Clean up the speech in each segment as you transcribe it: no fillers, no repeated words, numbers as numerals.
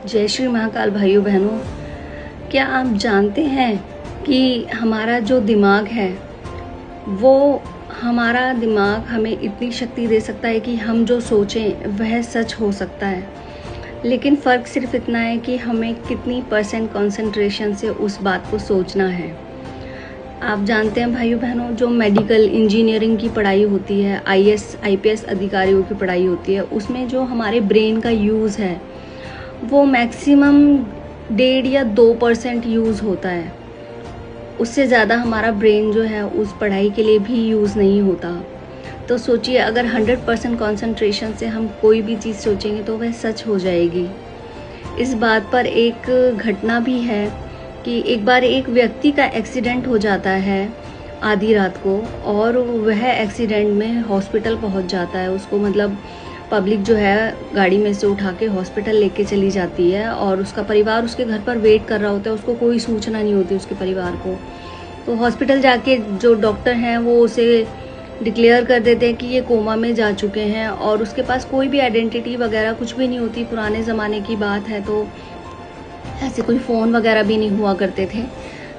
जय श्री महाकाल भाइयों बहनों, क्या आप जानते हैं कि हमारा जो दिमाग है वो हमारा दिमाग हमें इतनी शक्ति दे सकता है कि हम जो सोचें वह सच हो सकता है। लेकिन फ़र्क सिर्फ इतना है कि हमें कितनी % कंसंट्रेशन से उस बात को सोचना है। आप जानते हैं भाइयों बहनों, जो मेडिकल इंजीनियरिंग की पढ़ाई होती है, IAS IPS अधिकारियों की पढ़ाई होती है, उसमें जो हमारे ब्रेन का यूज़ है वो मैक्सिमम 1.5 या 2% यूज़ होता है। उससे ज़्यादा हमारा ब्रेन जो है उस पढ़ाई के लिए भी यूज़ नहीं होता। तो सोचिए, अगर 100% कंसंट्रेशन से हम कोई भी चीज़ सोचेंगे तो वह सच हो जाएगी। इस बात पर एक घटना भी है कि एक बार एक व्यक्ति का एक्सीडेंट हो जाता है आधी रात को, और वह एक्सीडेंट में हॉस्पिटल पहुंच जाता है। उसको मतलब पब्लिक जो है गाड़ी में से उठा के हॉस्पिटल लेके चली जाती है, और उसका परिवार उसके घर पर वेट कर रहा होता है। उसको कोई सूचना नहीं होती उसके परिवार को। तो हॉस्पिटल जाके जो डॉक्टर हैं वो उसे डिक्लेयर कर देते हैं कि ये कोमा में जा चुके हैं, और उसके पास कोई भी आइडेंटिटी वगैरह कुछ भी नहीं होती। पुराने ज़माने की बात है, तो ऐसे कोई फ़ोन वगैरह भी नहीं हुआ करते थे।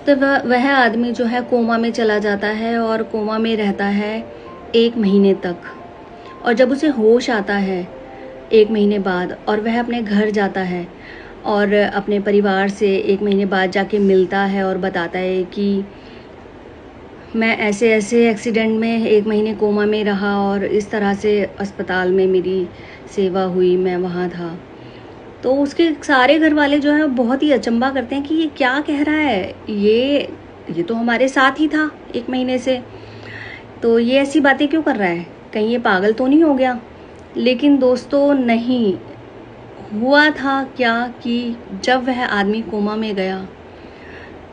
तो वह आदमी जो है कोमा में चला जाता है, और कोमा में रहता है 1 महीने तक। और जब उसे होश आता है 1 महीने बाद, और वह अपने घर जाता है और अपने परिवार से 1 महीने बाद जाके मिलता है और बताता है कि मैं ऐसे ऐसे एक्सीडेंट में 1 महीने कोमा में रहा, और इस तरह से अस्पताल में मेरी सेवा हुई, मैं वहाँ था। तो उसके सारे घर वाले जो है बहुत ही अचंभा करते हैं कि ये क्या कह रहा है, ये तो हमारे साथ ही था 1 महीने से, तो ये ऐसी बातें क्यों कर रहा है, कहीं ये पागल तो नहीं हो गया। लेकिन दोस्तों नहीं, हुआ था क्या कि जब वह आदमी कोमा में गया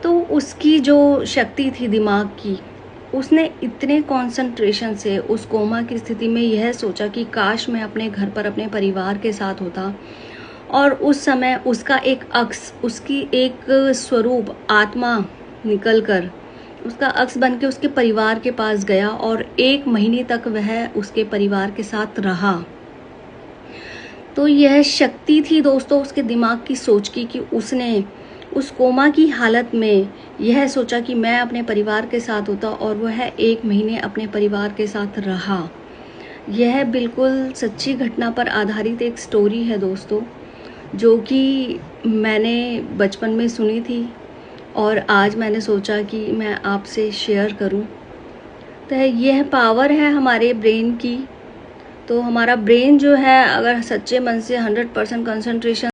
तो उसकी जो शक्ति थी दिमाग की, उसने इतने कंसंट्रेशन से उस कोमा की स्थिति में यह सोचा कि काश मैं अपने घर पर अपने परिवार के साथ होता। और उस समय उसका एक अक्स, उसकी एक स्वरूप आत्मा निकलकर उसका अक्स बन के उसके परिवार के पास गया, और 1 महीने तक वह उसके परिवार के साथ रहा। तो यह शक्ति थी दोस्तों उसके दिमाग की सोच की, कि उसने उस कोमा की हालत में यह सोचा कि मैं अपने परिवार के साथ होता, और वह 1 महीने अपने परिवार के साथ रहा। यह बिल्कुल सच्ची घटना पर आधारित एक स्टोरी है दोस्तों, जो कि मैंने बचपन में सुनी थी, और आज मैंने सोचा कि मैं आपसे शेयर करूं। तो यह पावर है हमारे ब्रेन की। तो हमारा ब्रेन जो है, अगर सच्चे मन से 100% कंसंट्रेशन